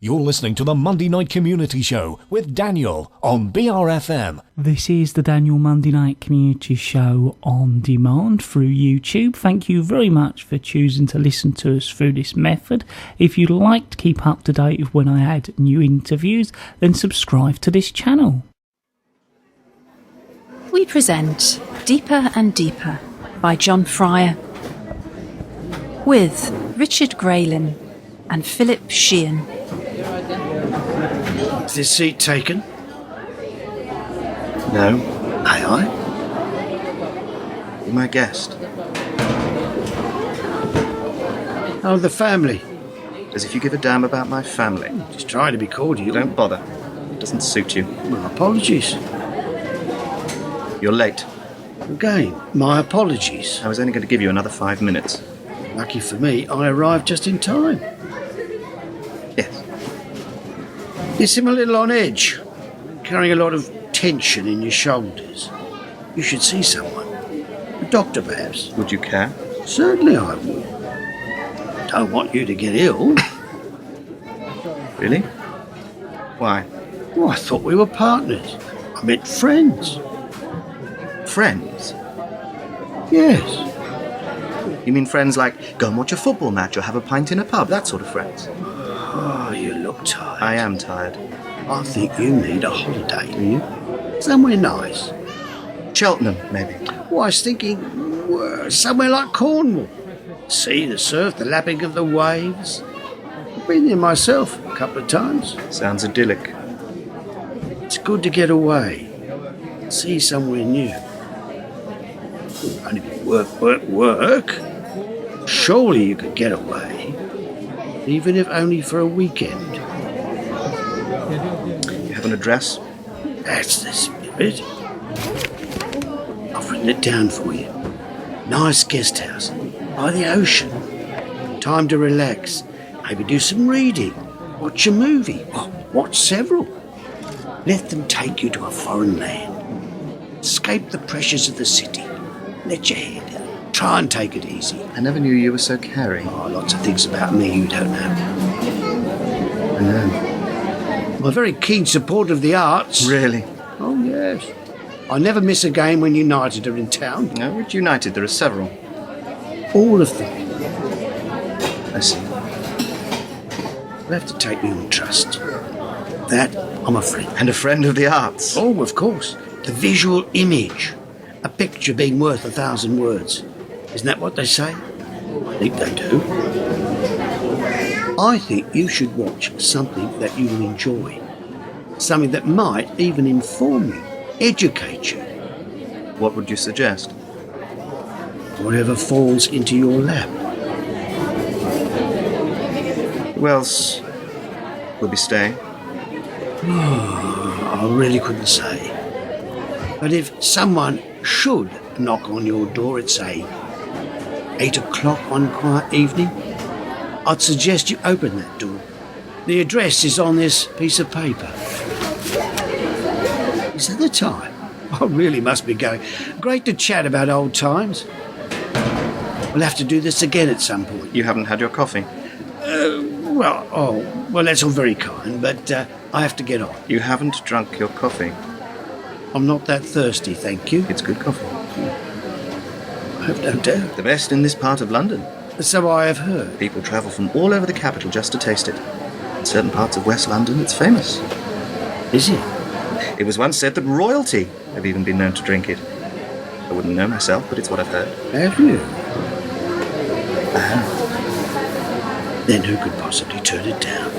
You're listening to the Monday Night Community Show with Daniel on BRFM. This is the Daniel Monday Night Community Show on demand through YouTube. Thank you very much for choosing to listen to us through this method. If you'd like to keep up to date with when I add new interviews, then subscribe to this channel. We present Deeper and Deeper by John Fryer with Richard Graylin and Philip Sheehan. Is this seat taken? No, Aye, aye. you're my guest. Oh, the family. As if you give a damn about my family. Just trying to be cordial. Don't bother. It doesn't suit you. My apologies. You're late. Again, my apologies. I was only going to give you another 5 minutes. Lucky for me, I arrived just in time. Yes. You seem a little on edge, carrying a lot of tension in your shoulders. You should see someone. A doctor, perhaps. Would you care? Certainly I would. Don't want you to get ill. Really? Why? Oh, I thought we were partners. I meant friends. Friends? Yes. You mean friends like go and watch a football match or have a pint in a pub, that sort of friends? Oh, you look tired. I am tired. I think you need a holiday, do you? Somewhere nice. Cheltenham, maybe. Well, I was thinking somewhere like Cornwall. See the surf, the lapping of the waves. I've been there myself a couple of times. Sounds idyllic. It's good to get away. See somewhere new. Only work. Surely you could get away. Even if only for a weekend. You have an address? That's the spirit. I've written it down for you. Nice guest house by the ocean. Time to relax. Maybe do some reading. Watch a movie. Oh, watch several. Let them take you to a foreign land. Escape the pressures of the city. Let your hair down. Try and take it easy. I never knew you were so caring. Oh, lots of things about me you don't know. I know. I'm a very keen supporter of the arts. Really? Oh, yes. I never miss a game when United are in town. No, which United? There are several. All of them. I see. You'll have to take me on trust. That, I'm a friend. And a friend of the arts. Oh, of course. The visual image. A picture being worth 1,000 words. Isn't that what they say? I think they do. I think you should watch something that you will enjoy. Something that might even inform you, educate you. What would you suggest? Whatever falls into your lap. Who else will be staying? I really couldn't say. But if someone should knock on your door at, say, 8 o'clock one quiet evening, I'd suggest you open that door. The address is on this piece of paper. Is that the time? I really must be going. Great to chat about old times. We'll have to do this again at some point. You haven't had your coffee. Well, that's all very kind, but I have to get on. You haven't drunk your coffee. I'm not that thirsty, thank you. It's good coffee. I have no doubt. The best in this part of London. So I have heard. People travel from all over the capital just to taste it. In certain parts of West London, it's famous. Is it? It was once said that royalty have even been known to drink it. I wouldn't know myself, but it's what I've heard. Have you? Then who could possibly turn it down?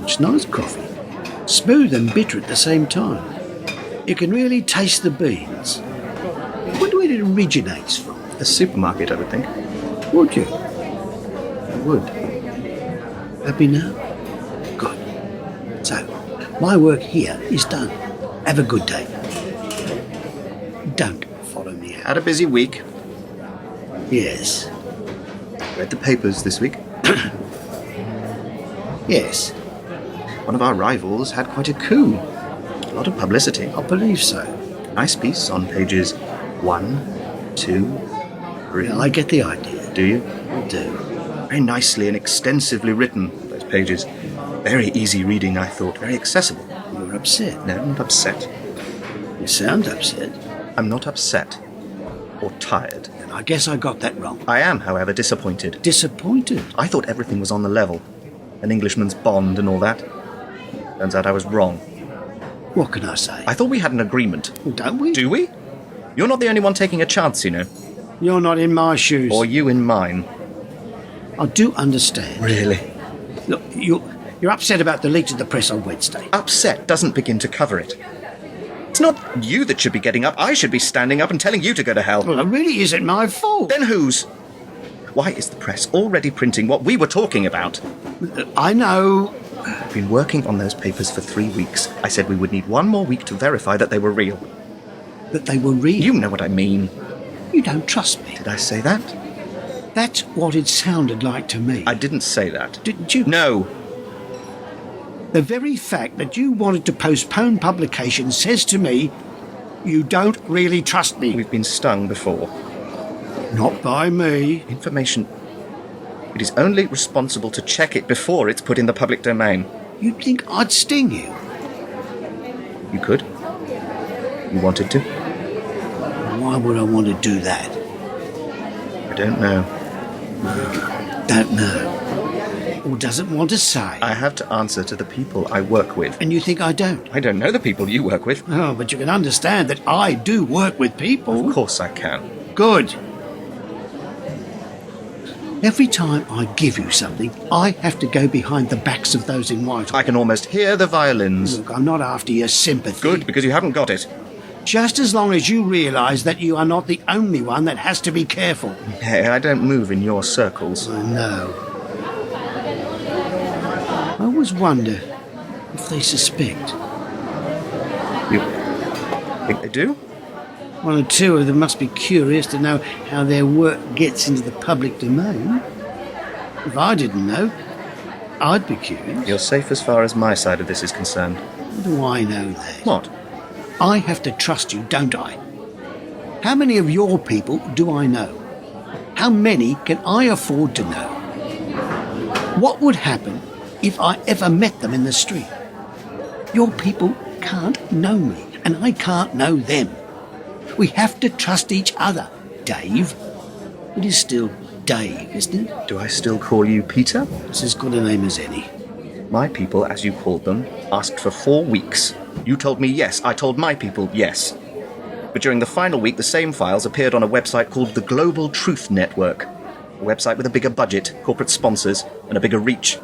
It's nice coffee. Smooth and bitter at the same time. You can really taste the beans. I wonder where it originates from. A supermarket, I would think. Would you? I would. Happy now? Good. So, my work here is done. Have a good day. Don't follow me out. Had a busy week. Yes. Read the papers this week. Yes. One of our rivals had quite a coup. A lot of publicity. I believe so. Nice piece on pages 1, 2, 3. Yeah, I get the idea. Do you? I do. Very nicely and extensively written, those pages. Very easy reading, I thought. Very accessible. You're upset. No, I'm not upset. You sound upset. I'm not upset. Or tired. And I guess I got that wrong. I am, however, disappointed. Disappointed? I thought everything was on the level. An Englishman's bond and all that. Turns out I was wrong. What can I say? I thought we had an agreement. Well, don't we? Do we? You're not the only one taking a chance, you know. You're not in my shoes. Or you in mine. I do understand. Really? Look, you're upset about the leak to the press on Wednesday. Upset doesn't begin to cover it. It's not you that should be getting up. I should be standing up and telling you to go to hell. Well, it really isn't my fault. Then whose? Why is the press already printing what we were talking about? I know. I've been working on those papers for 3 weeks. I said we would need 1 more week to verify that they were real. That they were real. You know what I mean. You don't trust me. Did I say that? That's what it sounded like to me. I didn't say that. Didn't you? No. The very fact that you wanted to postpone publication says to me you don't really trust me. We've been stung before. Not by me. Information. It is only responsible to check it before it's put in the public domain. You'd think I'd sting you. You could. You wanted to. Why would I want to do that? I don't know. Don't know. Or doesn't want to say. I have to answer to the people I work with. And you think I don't? I don't know the people you work with. Oh, but you can understand that I do work with people. Of course I can. Good. Every time I give you something, I have to go behind the backs of those in white. I can almost hear the violins. Look, I'm not after your sympathy. Good, because you haven't got it. Just as long as you realise that you are not the only one that has to be careful. Hey, I don't move in your circles. I know. I always wonder if they suspect. You think they do? 1 or 2 of them must be curious to know how their work gets into the public domain. If I didn't know, I'd be curious. You're safe as far as my side of this is concerned. How do I know that? What? I have to trust you, don't I? How many of your people do I know? How many can I afford to know? What would happen if I ever met them in the street? Your people can't know me, and I can't know them. We have to trust each other, Dave. It is still Dave, isn't it? Do I still call you Peter? It's as good a name as any. My people, as you called them, asked for 4 weeks. You told me yes. I told my people yes. But during the final week, the same files appeared on a website called the Global Truth Network. A website with a bigger budget, corporate sponsors, and a bigger reach.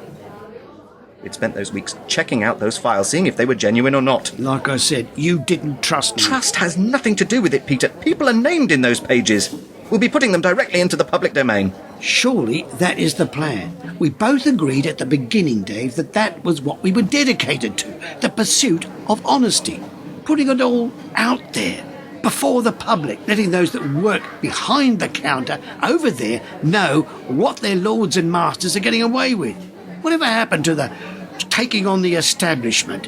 We'd spent those weeks checking out those files, seeing if they were genuine or not. Like I said, you didn't trust me. Trust has nothing to do with it, Peter. People are named in those pages. We'll be putting them directly into the public domain. Surely that is the plan. We both agreed at the beginning, Dave, that was what we were dedicated to. The pursuit of honesty. Putting it all out there. Before the public. Letting those that work behind the counter over there know what their lords and masters are getting away with. Whatever happened to the taking on the establishment?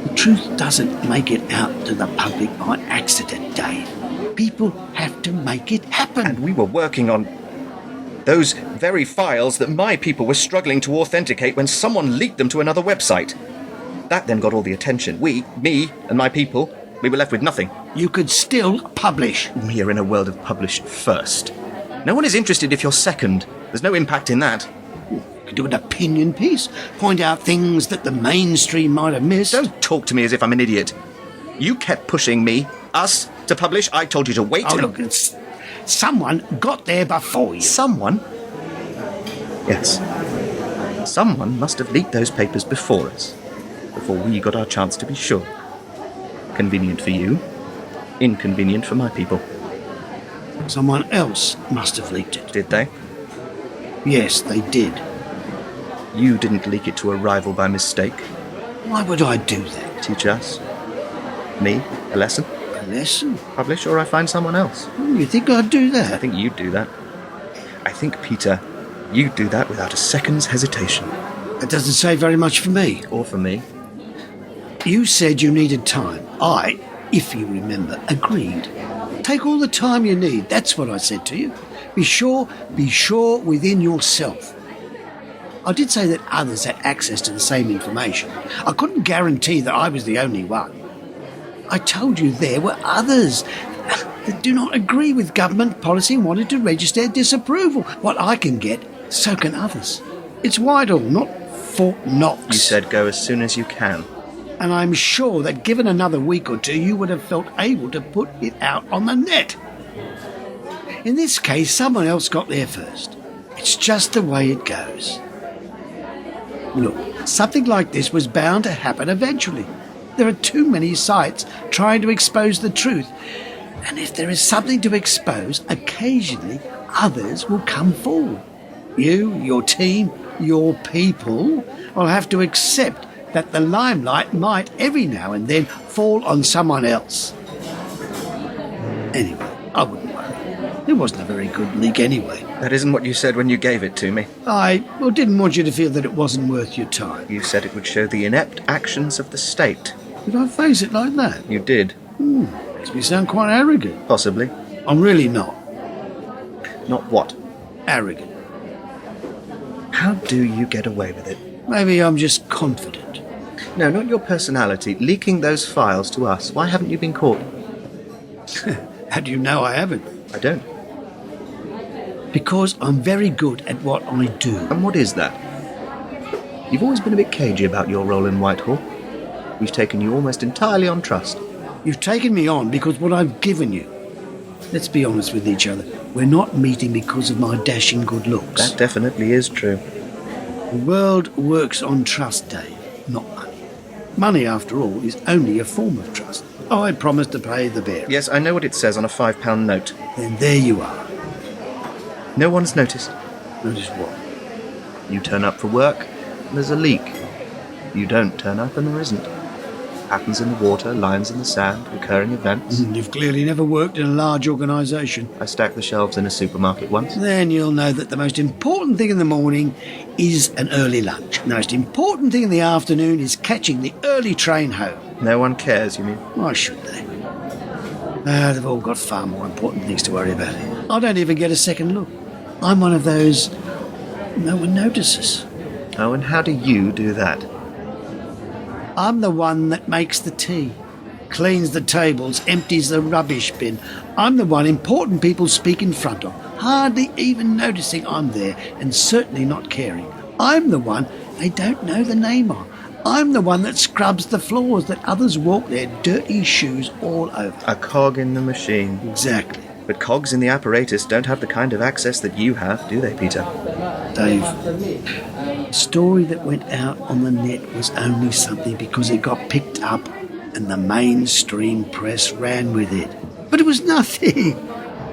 The truth doesn't make it out to the public by accident, Dave. People have to make it happen. And we were working on those very files that my people were struggling to authenticate when someone leaked them to another website. That then got all the attention. Me and my people, we were left with nothing. You could still publish. We are in a world of publish first. No one is interested if you're second. There's no impact in that. You could do an opinion piece. Point out things that the mainstream might have missed. Don't talk to me as if I'm an idiot. You kept pushing me, us, to publish. I told you to wait. Oh, look, someone got there before you. Someone? Yes. Someone must have leaked those papers before us. Before we got our chance to be sure. Convenient for you. Inconvenient for my people. Someone else must have leaked it. Did they? Yes, they did. You didn't leak it to a rival by mistake. Why would I do that? Teach us. Me. A lesson. A lesson? Publish or I find someone else. You think I'd do that? I think you'd do that. I think, Peter, you'd do that without a second's hesitation. That doesn't say very much for me. Or for me. You said you needed time. I, if you remember, agreed. Take all the time you need. That's what I said to you. Be sure within yourself. I did say that others had access to the same information. I couldn't guarantee that I was the only one. I told you there were others that do not agree with government policy and wanted to register their disapproval. What I can get, so can others. It's Whitehall, not Fort Knox. You said go as soon as you can. And I'm sure that given another week or two, you would have felt able to put it out on the net. In this case, someone else got there first. It's just the way it goes. Look, something like this was bound to happen eventually. There are too many sites trying to expose the truth. And if there is something to expose, occasionally others will come forward. You, your team, your people will have to accept that the limelight might every now and then fall on someone else. Anyway, I wouldn't worry. It wasn't a very good leak anyway. That isn't what you said when you gave it to me. I didn't want you to feel that it wasn't worth your time. You said it would show the inept actions of the state. Did I phrase it like that? You did. Makes me sound quite arrogant. Possibly. I'm really not. Not what? Arrogant. How do you get away with it? Maybe I'm just confident. No, not your personality. Leaking those files to us. Why haven't you been caught? How do you know I haven't? I don't. Because I'm very good at what I do. And what is that? You've always been a bit cagey about your role in Whitehall. We've taken you almost entirely on trust. You've taken me on because what I've given you. Let's be honest with each other. We're not meeting because of my dashing good looks. That definitely is true. The world works on trust, Dave, not money. Money, after all, is only a form of trust. I promised to pay the bearer. Yes, I know what it says on a £5 note. Then there you are. No one's noticed. Notice what? You turn up for work, and there's a leak. You don't turn up, and there isn't. Patterns in the water, lines in the sand, recurring events. You've clearly never worked in a large organisation. I stacked the shelves in a supermarket once. Then you'll know that the most important thing in the morning is an early lunch. The most important thing in the afternoon is catching the early train home. No one cares, you mean? Why should they? They've all got far more important things to worry about. I don't even get a second look. I'm one of those no one notices. Oh, and how do you do that? I'm the one that makes the tea, cleans the tables, empties the rubbish bin. I'm the one important people speak in front of, hardly even noticing I'm there and certainly not caring. I'm the one they don't know the name of. I'm the one that scrubs the floors that others walk their dirty shoes all over. A cog in the machine. Exactly. But cogs in the apparatus don't have the kind of access that you have, do they, Peter? Dave, the story that went out on the net was only something because it got picked up and the mainstream press ran with it. But it was nothing.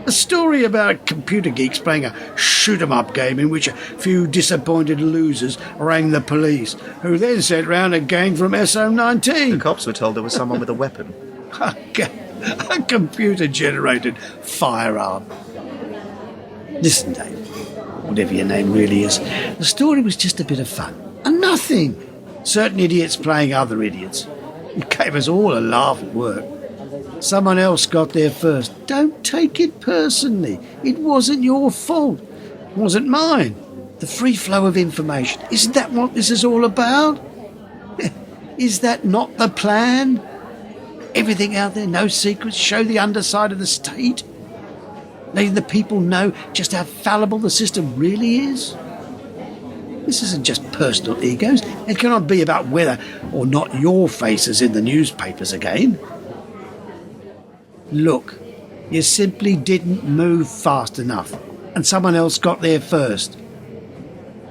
A story about computer geeks playing a shoot-'em-up game in which a few disappointed losers rang the police, who then sent round a gang from SO19. The cops were told there was someone with a weapon. A computer-generated firearm. Listen, Dave, whatever your name really is, the story was just a bit of fun. And nothing. Certain idiots playing other idiots. It gave us all a laugh at work. Someone else got there first. Don't take it personally. It wasn't your fault. It wasn't mine. The free flow of information. Isn't that what this is all about? Is that not the plan? Everything out there, no secrets, show the underside of the state. Letting the people know just how fallible the system really is. This isn't just personal egos. It cannot be about whether or not your face is in the newspapers again. Look, you simply didn't move fast enough, and someone else got there first.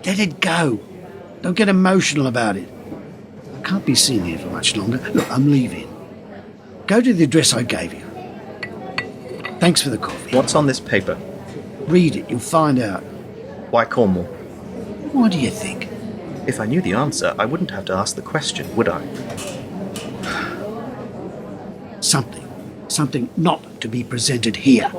Let it go. Don't get emotional about it. I can't be seen here for much longer. Look, I'm leaving. Go to the address I gave you. Thanks for the coffee. What's on this paper? Read it, you'll find out. Why Cornwall? What do you think? If I knew the answer, I wouldn't have to ask the question, would I? Something not to be presented here.